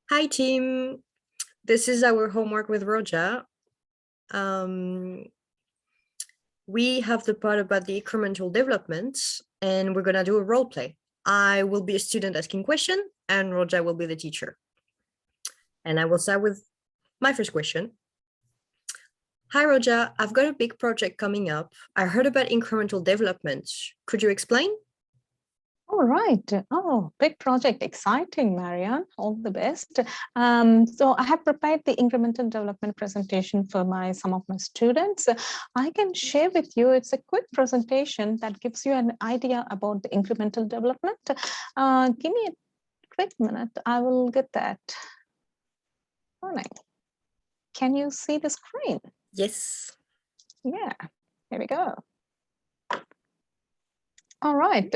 Hi, team. This is our homework with Rojaa. We have the part about the incremental developments, and we're going to do a role play. I will be a student asking question, and Rojaa will be the teacher. And I will start with my first question. Hi, Rojaa. I've got a big project coming up. I heard about incremental developments. Could you explain? All right. Oh, big project. Exciting, Marion. All the best. So I have prepared the incremental development presentation for some of my students. I can share with you. It's a quick presentation that gives you an idea about the incremental development. Give me a quick minute. I will get that. All right. Can you see the screen? Yes. Yeah. Here we go. All right.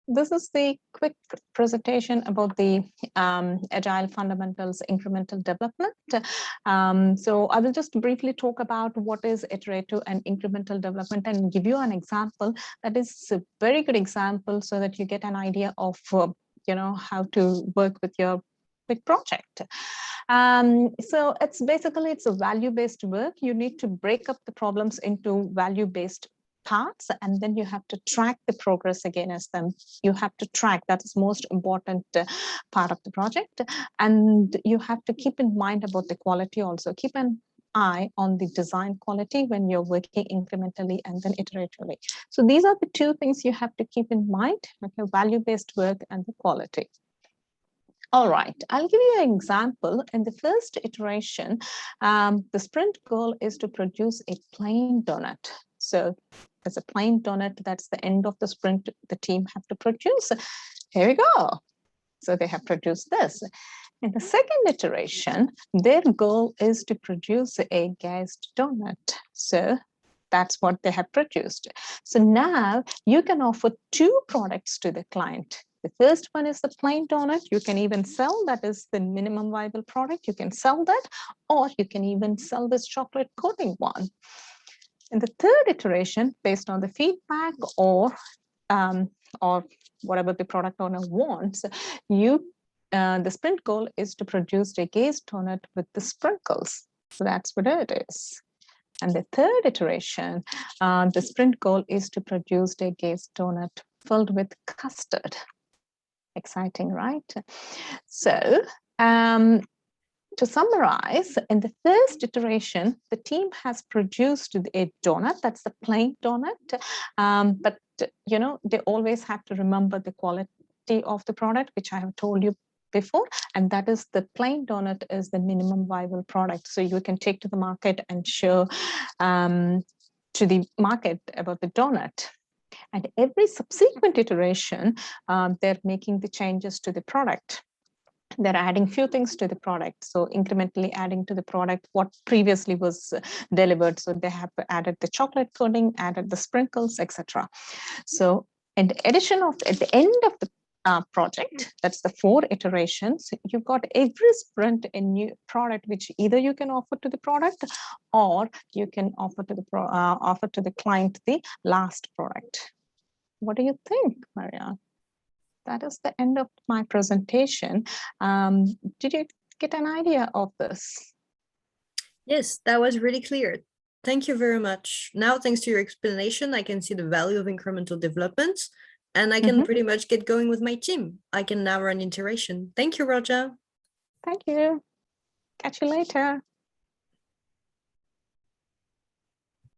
This is the quick presentation about the Agile Fundamentals Incremental Development. So I will just briefly talk about what is iterative and incremental development and give you an example that is a very good example so that you get an idea of how to work with your big project. So it's a value-based work. You need to break up the problems into value-based parts, and then you have to track the progress against them. You have to track, that is most important part of the project. And you have to keep in mind about the quality also. Keep an eye on the design quality when you're working incrementally and then iteratively. So these are the two things you have to keep in mind, okay, value-based work and the quality. All right, I'll give you an example. In the first iteration, the sprint goal is to produce a plain donut. So as a plain donut, that's the end of the sprint the team have to produce. Here we go. So they have produced this. In the second iteration, their goal is to produce a glazed donut. So that's what they have produced. So now you can offer two products to the client. The first one is the plain donut. You can even sell, that is the minimum viable product. You can sell that, or you can even sell this chocolate coating one. In the third iteration, based on the feedback or whatever the product owner wants, the sprint goal is to produce a glazed donut with the sprinkles. So that's what it is. And the third iteration, the sprint goal is to produce a glazed donut filled with custard. Exciting, right? So to summarize, in the first iteration, the team has produced a donut, that's the plain donut, but they always have to remember the quality of the product, which I have told you before, and that is the plain donut is the minimum viable product. So you can take to the market and show to the market about the donut. And every subsequent iteration, they're making the changes to the product. They're adding few things to the product. So incrementally adding to the product what previously was delivered. So they have added the chocolate coating, added the sprinkles, etc. So in addition at the end of the project, that's the 4 iterations, you've got every sprint a new product which either you can offer to the product or you can offer to the client the last product. What do you think, Marion? That is the end of my presentation. Did you get an idea of this? Yes, that was really clear. Thank you very much. Now, thanks to your explanation, I can see the value of incremental developments, and I can pretty much get going with my team. I can now run iteration. Thank you, Rojaa. Thank you. Catch you later.